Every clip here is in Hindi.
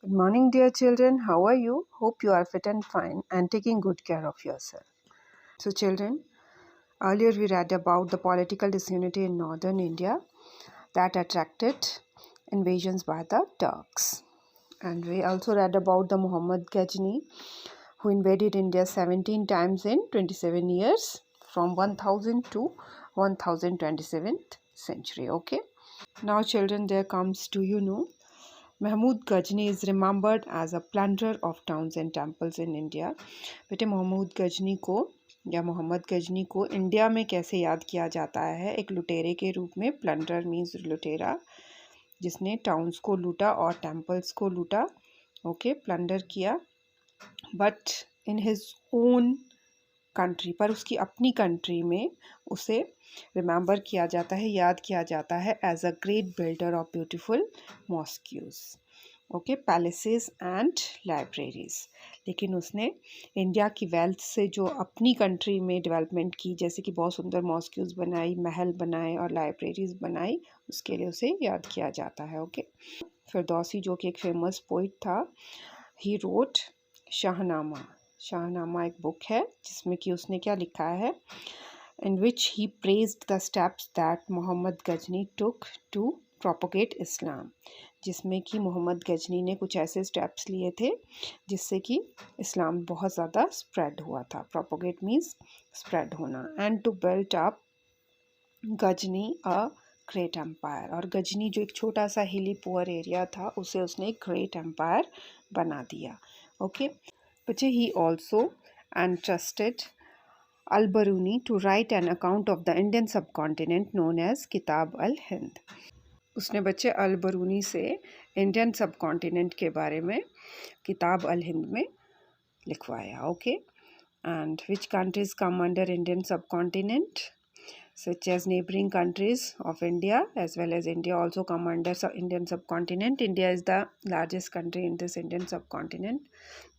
Good morning, dear children. How are you? Hope you are fit and fine and taking good care of yourself. So, children, earlier we read about the political disunity in northern India that attracted invasions by the Turks. And we also read about the Muhammad Ghazni, who invaded India 17 times in 27 years from 1000 to 1027th century. Okay. Now, children, there comes, do you know, Mahmud Ghazni is remembered as a plunder of towns and temples in India. बेटे महमूद गजनी को या मोहम्मद गजनी को इंडिया में कैसे याद किया जाता है? एक लुटेरे के रूप में। प्लंडर मीन्स लुटेरा, जिसने टाउन्स को लूटा और टेम्पल्स को लूटा। ओके, प्लंडर किया, but in his own country, पर उसकी अपनी कंट्री में उसे रिमेंबर किया जाता है, याद किया जाता है as a great builder of beautiful mosques, okay, palaces and libraries. लेकिन उसने इंडिया की वेल्थ से जो अपनी कंट्री में डेवलपमेंट की, जैसे कि बहुत सुंदर मॉस्क्यूज बनाई, महल बनाए और लाइब्रेरीज बनाई, उसके लिए उसे याद किया जाता है। ओके, फिरदौसी जो कि एक फेमस पोइट था, ही रोट शाहनामा। शाहनामा एक बुक है जिसमें कि उसने क्या लिखा है, in which he praised the steps that Mohammed Ghazni took to propagate Islam, जिसमें कि मोहम्मद गजनी ने कुछ ऐसे स्टेप्स लिए थे जिससे कि इस्लाम बहुत ज़्यादा स्प्रेड हुआ था। प्रोपोगेट मीन्स स्प्रेड होना। And to build up Ghazni a great empire, और गजनी जो एक छोटा सा हिली पुअर एरिया था उसे उसने एक ग्रेट एम्पायर बना दिया। ओके बच्चे, he also entrusted Al-Biruni to write an account of the Indian subcontinent known as किताब अल हिंद। उसने बच्चे अल-बरूनी से इंडियन सब कॉन्टिनेंट के बारे में किताब अल हिंद में लिखवाया। Okay, and which countries come under Indian सब continent, such as neighboring countries of India as well as India also come under Indian subcontinent. India is the largest country in this Indian subcontinent.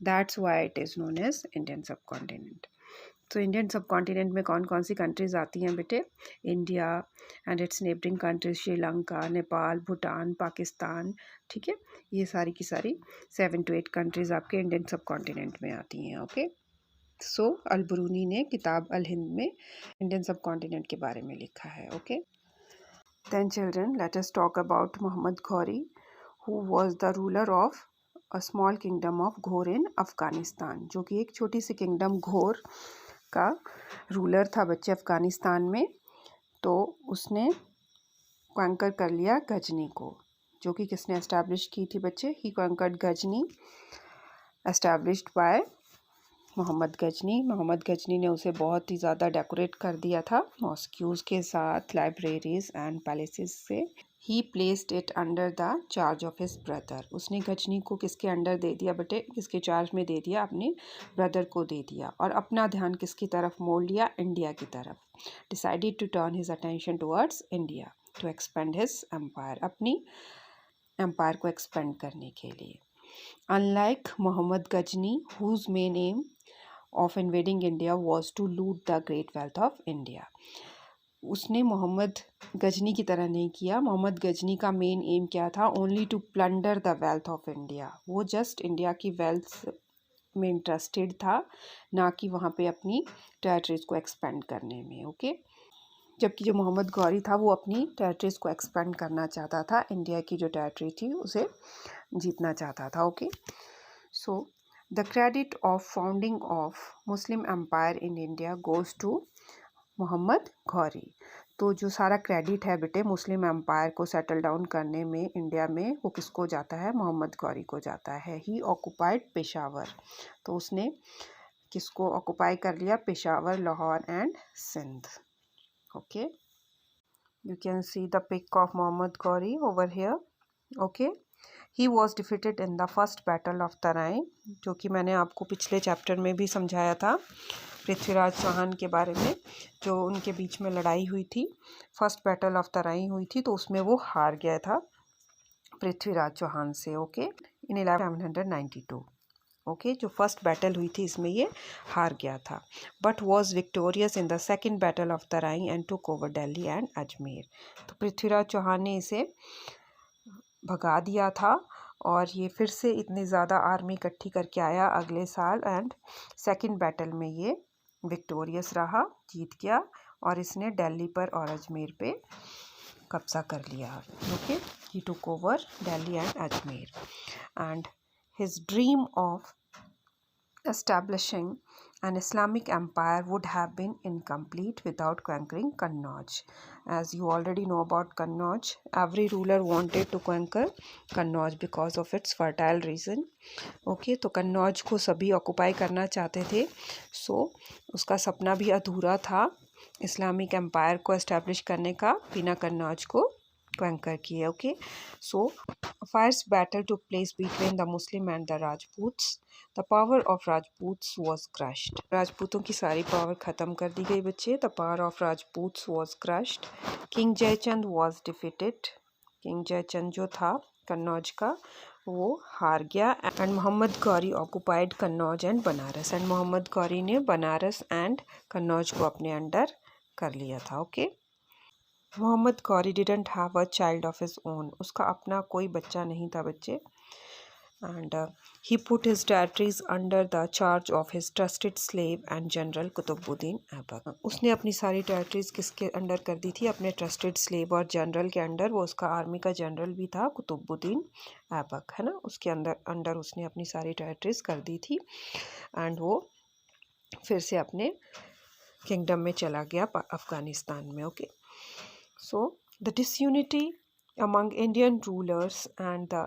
That's why it is known as Indian subcontinent. तो इंडियन सबकॉन्टिनेंट में कौन कौन सी कंट्रीज़ आती हैं बेटे? India and it's neighbouring countries, Sri Lanka, Nepal, Bhutan, Pakistan. ठीक है, ये सारी की सारी 7 to 8 कंट्रीज़ आपके इंडियन सबकॉन्टिनेंट में आती हैं। ओके, सो अल-बरूनी ने किताब अल हिंद में इंडियन सब कॉन्टिनेंट के बारे में लिखा है। Okay, then children let us talk about Mohammed Ghori, who was the ruler of a small kingdom of Ghor in Afghanistan, जो कि एक छोटी सी किंगडम घोर का रूलर था बच्चे अफ़गानिस्तान में। तो उसने कॉन्कर कर लिया गजनी को, जो कि किसने एस्टैब्लिश की थी बच्चे? He conquered Ghazni, established by Mohammad Ghazni. Mohammad Ghazni ने उसे बहुत ही ज़्यादा डेकोरेट कर दिया था मॉस्क्यूज़ के साथ, लाइब्रेरीज एंड पैलेसेस से। ही placed it under the charge of his brother. उसने गजनी को किसके अंडर दे दिया बेटे? किसके चार्ज में दे दिया? अपने ब्रदर को दे दिया। और अपना ध्यान किसकी तरफ मोड़ लिया? इंडिया की तरफ। Decided to turn his attention towards India to expand his empire, अपनी एम्पायर को एक्सपेंड करने के लिए। Unlike Mohammad Ghazni, whose main aim of invading India was to loot the great wealth of India. उसने मोहम्मद गजनी की तरह नहीं किया। मोहम्मद गजनी का मेन एम क्या था? Only to plunder the wealth of India. वो जस्ट इंडिया की वेल्थ में इंटरेस्टेड था, ना कि वहाँ पे अपनी टेरिटरीज को एक्सपेंड करने में। ओके, जबकि जो मोहम्मद गौरी था वो अपनी टेरिटरीज को एक्सपेंड करना चाहता था, इंडिया की जो टेरिटरी थी उसे जीतना चाहता था। Okay, so the credit of founding of Muslim Empire in India goes to Mohammed Ghori. तो जो सारा क्रेडिट है बेटे मुस्लिम एम्पायर को सेटल डाउन करने में इंडिया में, वो किसको जाता है? मोहम्मद घौरी को जाता है। ही ऑक्युपाइड पेशावर, तो उसने किसको ऑक्युपाई कर लिया? Peshawar, Lahore and Sindh. Okay, you can see the pic of Mohammad Ghori over here. Okay, he was defeated in the first battle of Tarain, जो कि मैंने आपको पिछले चैप्टर में भी समझाया था पृथ्वीराज चौहान के बारे में, जो उनके बीच में लड़ाई हुई थी, फर्स्ट बैटल ऑफ तराइन हुई थी, तो उसमें वो हार गया था पृथ्वीराज चौहान से। ओके, इन 1192। ओके, जो फर्स्ट बैटल हुई थी इसमें ये हार गया था, but was victorious in the second battle of Tarain and took over Delhi and Ajmer. तो पृथ्वीराज चौहान ने इसे भगा दिया था और ये फिर से इतनी ज़्यादा आर्मी इकट्ठी करके आया अगले साल एंड सेकंड बैटल में ये विक्टोरियस रहा, जीत गया और इसने दिल्ली पर और अजमेर पे कब्जा कर लिया। Okay, he took over Delhi and Ajmer and his dream of establishing an Islamic empire would have been incomplete without conquering Kannauj. As you already know about Kannauj, every ruler wanted to conquer Kannauj because of its fertile region. Okay, तो कन्नौज को सभी ऑक्युपाई करना चाहते थे, सो उसका सपना भी अधूरा था इस्लामिक एम्पायर को एस्टैब्लिश करने का बिना कन्नौज को conquer किए. Okay, so fierce battle took place between the Muslim and the Rajputs. The power of Rajputs was crushed. राजपूतों की सारी पावर ख़त्म कर दी गई बच्चे. The power of Rajputs was crushed. King Jayachand was defeated. King Jayachand जो था कन्नौज का वो हार गया and Mohammad Ghori occupied Kannauj and Banaras and Mohammad Ghori ने बनारस एंड कन्नौज को अपने अंडर कर लिया था. Okay, Mohammad Ghori didn't have a child of his own. उसका अपना कोई बच्चा नहीं था बच्चे. And he put his territories under the charge of his trusted slave and general Qutbuddin Aibak. उसने अपनी सारी टेरिटरीज किसके अंडर कर दी थी? अपने ट्रस्टेड स्लेव और जनरल के अंडर. वो उसका आर्मी का जनरल भी था कुतुबुद्दीन ऐबक, है ना. उसके अंडर उसने अपनी सारी टेरिटरीज कर दी थी एंड वो फिर से अपने किंगडम में चला गया अफगानिस्तान में. Okay, so the disunity among Indian rulers and the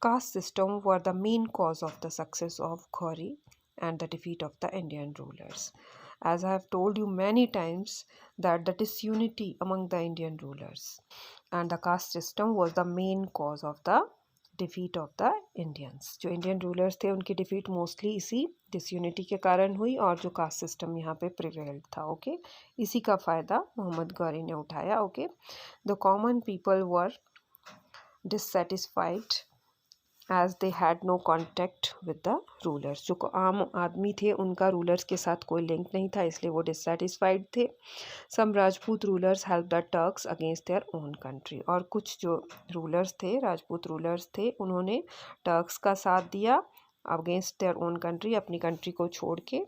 caste system were the main cause of the success of Ghori and the defeat of the Indian rulers. As I have told you many times that the disunity among the Indian rulers and the caste system was the main cause of the defeat of the Indians. जो इंडियन रूलर्स थे उनकी डिफीट मोस्टली इसी डिसयूनिटी के कारण हुई और जो कास्ट सिस्टम यहाँ पे प्रिवेल्ड था. ओके, इसी का फ़ायदा मोहम्मद गौरी ने उठाया. Okay, the common people were dissatisfied as they had no contact with the rulers. जो आम आदमी थे उनका रूलर्स के साथ कोई लिंक नहीं था, इसलिए वो डिससेटिस्फाइड थे. Some Rajput rulers help the Turks against their own country. और कुछ जो रूलर्स थे, राजपूत रूलर्स थे, उन्होंने टर्क्स का साथ दिया अगेंस्ट देयर ओन कंट्री, अपनी कंट्री को छोड़ के.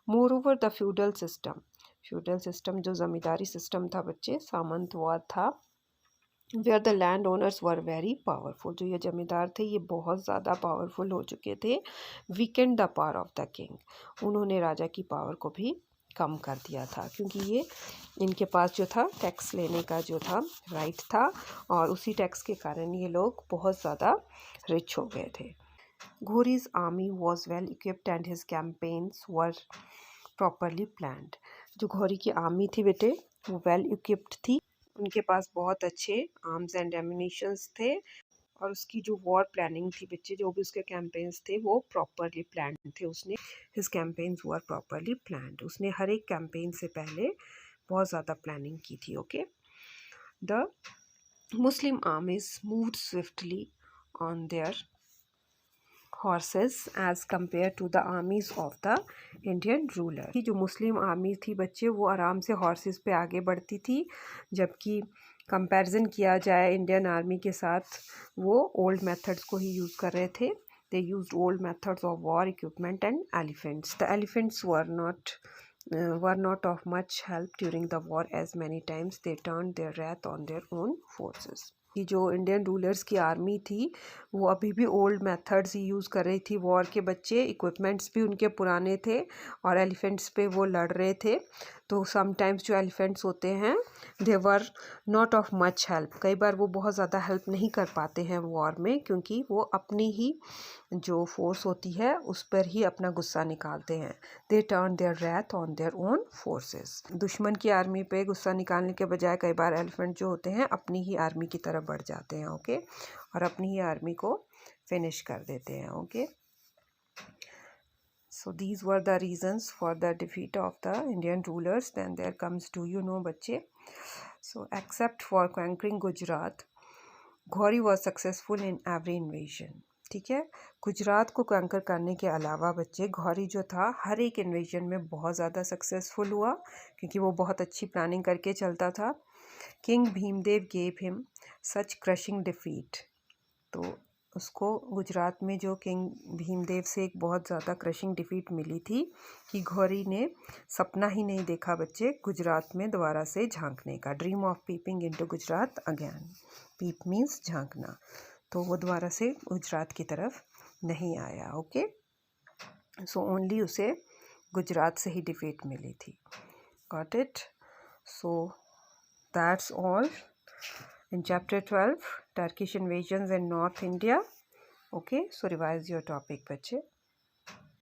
Moreover the feudal system जो ज़मींदारी सिस्टम था बच्चे, सामंतवाद था, where the land owners were very powerful. जो ये जमींदार थे ये बहुत ज़्यादा पावरफुल हो चुके थे. Weeknd the power of the king. उन्होंने राजा की पावर को भी कम कर दिया था क्योंकि ये इनके पास जो था टैक्स लेने का जो था राइट था और उसी टैक्स के कारण ये लोग बहुत ज़्यादा रिच हो गए थे. Ghori's army was well equipped and his campaigns were properly planned. जो घोरी की आर्मी थी बेटे वो वेल इक्विप्ड थी, उनके पास बहुत अच्छे आर्म्स एंड एम्यूनिशंस थे और उसकी जो वॉर प्लानिंग थी बच्चे, जो भी उसके कैंपेन्स थे वो प्रॉपरली प्लान्ड थे. उसने his campaigns were properly planned. उसने हर एक कैंपेन से पहले बहुत ज़्यादा प्लानिंग की थी. Okay, the Muslim armies moved swiftly on their horses as compare to the armies of the Indian ruler. जो मुस्लिम आर्मी थी बच्चे वो आराम से हॉर्सेस पे आगे बढ़ती थी, जबकि कंपैरिजन किया जाए इंडियन आर्मी के साथ वो ओल्ड मेथड्स को ही यूज़ कर रहे थे. They used old methods of war equipment and elephants. The elephants were not of much help during the war as many times they turned their wrath on their own forces. कि जो इंडियन रूलर्स की आर्मी थी वो अभी भी ओल्ड मेथड्स ही यूज़ कर रही थी वॉर के बच्चे. इक्विपमेंट्स भी उनके पुराने थे और एलिफेंट्स पे वो लड़ रहे थे. तो समटाइम्स जो एलिफेंट्स होते हैं they were not of much help. कई बार वो बहुत ज़्यादा हेल्प नहीं कर पाते हैं वॉर में क्योंकि वो अपनी ही जो फोर्स होती है उस पर ही अपना गुस्सा निकालते हैं. They turn their wrath on their own forces. दुश्मन की आर्मी पे गुस्सा निकालने के बजाय कई बार एलिफेंट जो होते हैं अपनी ही आर्मी की तरफ बढ़ जाते हैं. ओके, और अपनी ही आर्मी को फिनिश कर देते हैं. Okay, so these were the reasons for the defeat of the Indian rulers. Then there comes, do you know बच्चे, so except for conquering Gujarat, Ghori was successful in every invasion. ठीक है, गुजरात को कंकर करने के अलावा बच्चे घौरी जो था हर एक इन्वेजन में बहुत ज़्यादा सक्सेसफुल हुआ क्योंकि वो बहुत अच्छी प्लानिंग करके चलता था. King Bhimdev gave him such crushing defeat. तो उसको गुजरात में जो किंग भीमदेव से एक बहुत ज़्यादा क्रशिंग डिफीट मिली थी कि घोरी ने सपना ही नहीं देखा बच्चे गुजरात में दोबारा से झांकने का, dream of peeping into Gujarat again, peep means झांकना, तो वो दोबारा से गुजरात की तरफ नहीं आया। ओके, सो ओनली उसे गुजरात से ही डिफीट मिली थी। Got it? So that's all in chapter 12, Turkish invasions in North India. Okay, so revise your topic बच्चे।